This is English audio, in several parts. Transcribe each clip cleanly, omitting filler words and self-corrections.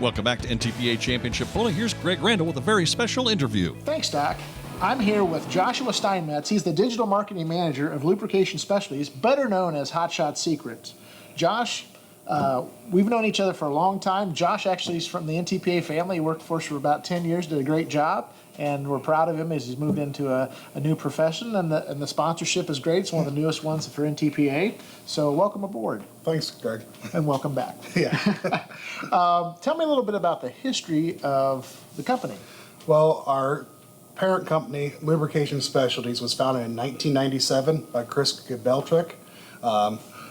Welcome back to NTPA Championship Pulling. Here's Greg Randall with a very special interview. Thanks, Doc. I'm here with Joshua Steinmetz. He's the Digital Marketing Manager of Lubrication Specialties, better known as Hot Shot Secrets. Josh, we've known each other for a long time. Josh actually is from the NTPA family. He worked for us for about 10 years, did a great job, and we're proud of him as he's moved into a new profession, and the sponsorship is great. It's one of the newest ones for NTPA. So welcome aboard. Thanks, Greg. And welcome back. Yeah. Tell me a little bit about the history of the company. Well, our parent company, Lubrication Specialties, was founded in 1997 by Chris Gebeltrick.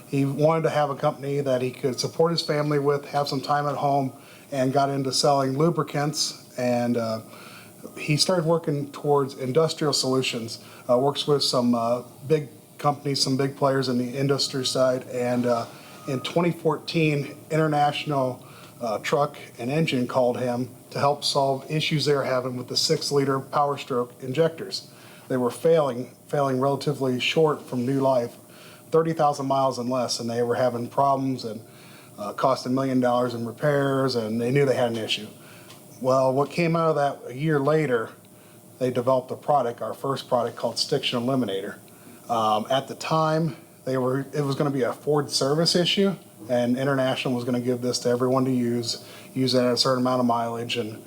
He wanted to have a company that he could support his family with, have some time at home, and got into selling lubricants. And he started working towards industrial solutions, works with some big companies, some big players in the industry side. And in 2014, International Truck and Engine called him to help solve issues they were having with the 6-liter Power Stroke injectors. They were failing relatively short from new life, 30,000 miles and less, and they were having problems and cost $1 million in repairs, and they knew they had an issue. Well, what came out of that a year later, they developed a product, our first product, called Stiction Eliminator. At the time, it was going to be a Ford service issue, and International was going to give this to everyone to use it at a certain amount of mileage, and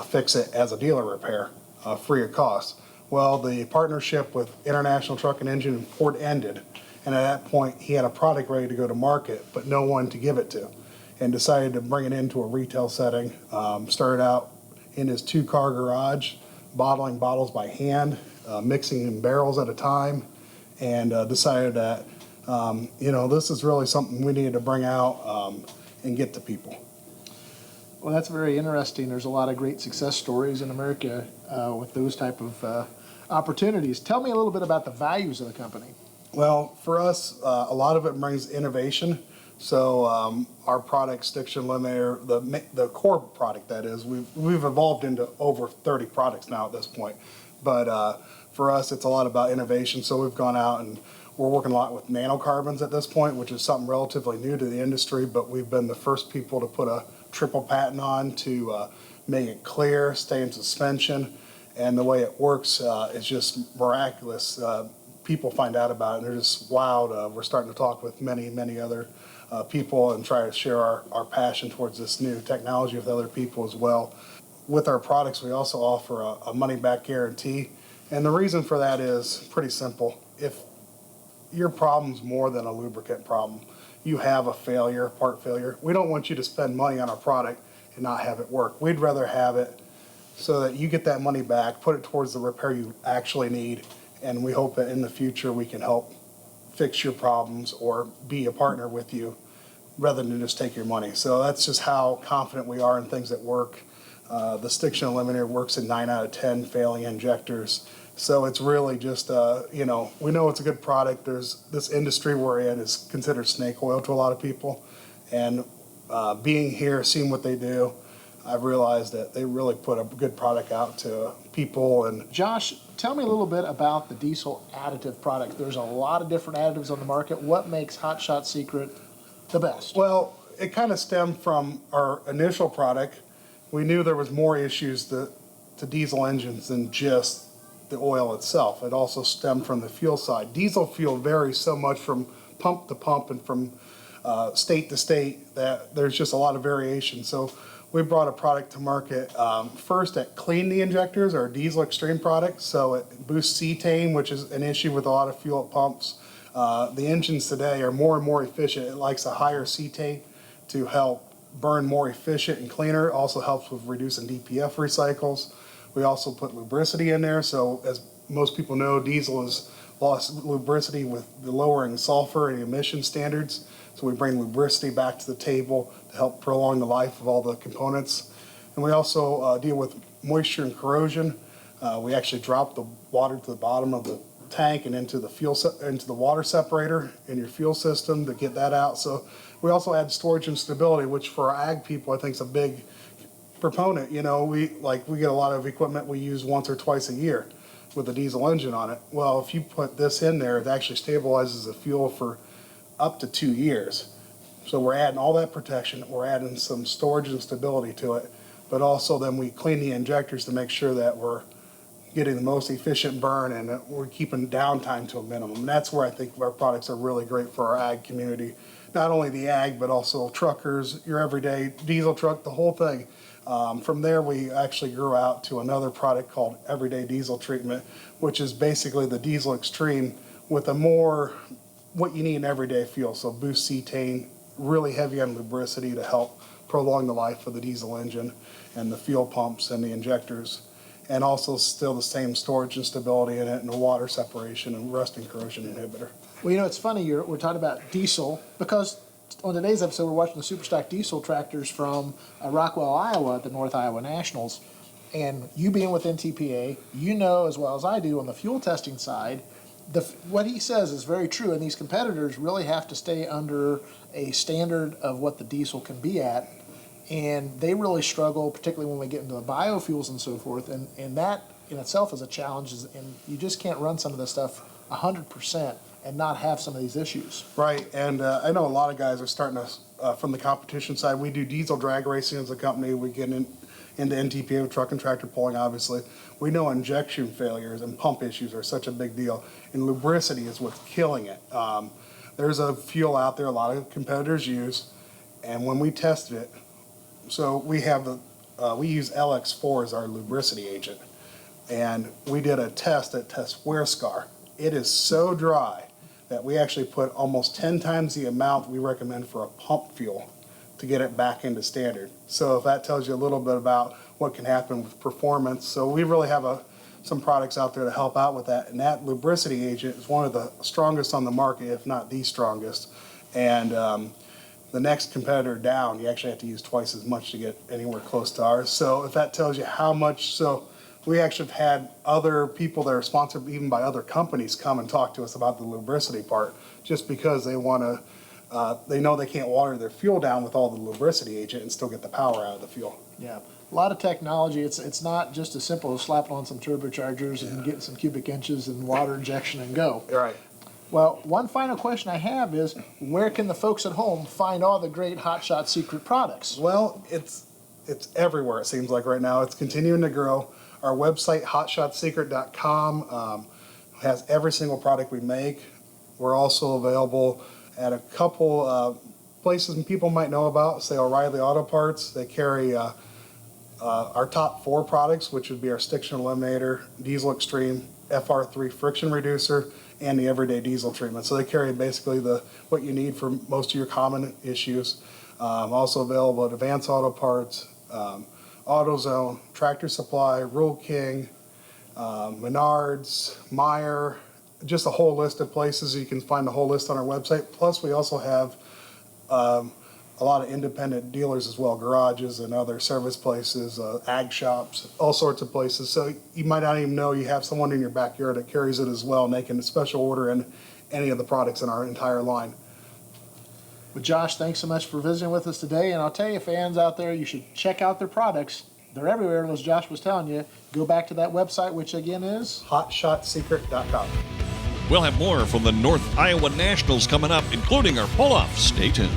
fix it as a dealer repair, free of cost. Well, the partnership with International Truck and Engine and Ford ended, and at that point he had a product ready to go to market, but no one to give it to, and decided to bring it into a retail setting. Started out in his 2-car garage, bottling bottles by hand, mixing in barrels at a time, and decided that this is really something we needed to bring out and get to people. Well, that's very interesting. There's a lot of great success stories in America with those type of opportunities. Tell me a little bit about the values of the company. Well, for us, a lot of it brings innovation. So our product, Stiction Eliminator, the core product that is, we've evolved into over 30 products now at this point. But for us, it's a lot about innovation. So we've gone out and we're working a lot with nanocarbons at this point, which is something relatively new to the industry, but we've been the first people to put a triple patent on to make it clear, stay in suspension, and the way it works is just miraculous. People find out about it and they're just wowed. We're starting to talk with many other people and try to share our passion towards this new technology with other people as well. With our products, we also offer a money-back guarantee, and the reason for that is pretty simple. If your problem's more than a lubricant problem, you have a failure, part failure, we don't want you to spend money on our product and not have it work. We'd rather have it so that you get that money back, put it towards the repair you actually need, and we hope that in the future we can help fix your problems or be a partner with you rather than just take your money. So that's just how confident we are in things that work. The Stiction Eliminator works in 9 out of 10 failing injectors. So it's really just, we know it's a good product. There's this industry we're in is considered snake oil to a lot of people. And being here, seeing what they do, I've realized that they really put a good product out to people. And Josh, tell me a little bit about the diesel additive product. There's a lot of different additives on the market. What makes Hot Shot Secret the best? Well, it kind of stemmed from our initial product. We knew there was more issues to diesel engines than just the oil itself. It also stemmed from the fuel side. Diesel fuel varies so much from pump to pump and from state to state that there's just a lot of variation. So we brought a product to market first that cleaned the injectors, our diesel extreme product. So it boosts cetane, which is an issue with a lot of fuel at pumps. The engines today are more and more efficient. It likes a higher cetane to help burn more efficient and cleaner. It also helps with reducing DPF recycles. We also put lubricity in there, so as most people know, diesel has lost lubricity with the lowering sulfur and emission standards. So we bring lubricity back to the table to help prolong the life of all the components. And we also deal with moisture and corrosion. We actually drop the water to the bottom of the tank and into the water separator in your fuel system to get that out. So we also add storage and stability, which for our ag people I think is a big proponent. We get a lot of equipment we use once or twice a year with a diesel engine on it. Well, if you put this in there, it actually stabilizes the fuel for up to 2 years. So we're adding all that protection, we're adding some storage and stability to it, but also then we clean the injectors to make sure that we're getting the most efficient burn and that we're keeping downtime to a minimum. And that's where I think our products are really great for our ag community. Not only the ag, but also truckers, your everyday diesel truck, the whole thing. From there, we actually grew out to another product called Everyday Diesel Treatment, which is basically the Diesel Extreme with a more what you need in everyday fuel. So boost cetane, really heavy on lubricity to help prolong the life of the diesel engine and the fuel pumps and the injectors. And also still the same storage and stability in it and the water separation and rust and corrosion inhibitor. Well, you know, it's funny, we're talking about diesel because on today's episode, we're watching the Superstock diesel tractors from Rockwell, Iowa at the North Iowa Nationals. And you being with NTPA, you know as well as I do on the fuel testing side, what he says is very true. And these competitors really have to stay under a standard of what the diesel can be at. And they really struggle, particularly when we get into the biofuels and so forth. And that in itself is a challenge. And you just can't run some of this stuff 100% and not have some of these issues. Right, and I know a lot of guys are starting to, from the competition side, we do diesel drag racing as a company. We get into NTPA with truck and tractor pulling, obviously. We know injection failures and pump issues are such a big deal. And lubricity is what's killing it. There's a fuel out there a lot of competitors use. And when we tested it, so we have we use LX4 as our lubricity agent, and we did a test that tests wear scar. It is so dry that we actually put almost 10 times the amount we recommend for a pump fuel to get it back into standard. So if that tells you a little bit about what can happen with performance. So we really have some products out there to help out with that, and that lubricity agent is one of the strongest on the market, if not the strongest. And the next competitor down, you actually have to use twice as much to get anywhere close to ours. So if that tells you how much, so we actually have had other people that are sponsored even by other companies come and talk to us about the lubricity part, just because they want to, they know they can't water their fuel down with all the lubricity agent and still get the power out of the fuel. Yeah, a lot of technology. It's not just as simple as slapping on some turbochargers and getting some cubic inches and water injection and go. Right. Well, one final question I have is, where can the folks at home find all the great Hot Shot Secret products? Well, it's everywhere, it seems like right now. It's continuing to grow. Our website, hotshotsecret.com, has every single product we make. We're also available at a couple places people might know about, say O'Reilly Auto Parts. They carry our top 4 products, which would be our Stiction Eliminator, Diesel Extreme, FR3 Friction Reducer, and the Everyday Diesel Treatment. So they carry basically what you need for most of your common issues. Also available at Advance Auto Parts, AutoZone, Tractor Supply, Rural King, Menards, Meyer, just a whole list of places. You can find the whole list on our website. Plus, we also have a lot of independent dealers as well, garages and other service places, ag shops, all sorts of places. So you might not even know you have someone in your backyard that carries it as well, and they can special order in any of the products in our entire line. Well, Josh, thanks so much for visiting with us today. And I'll tell you, fans out there, you should check out their products. They're everywhere, as Josh was telling you. Go back to that website, which again is hotshotsecret.com. We'll have more from the North Iowa Nationals coming up, including our pull-off. Stay tuned.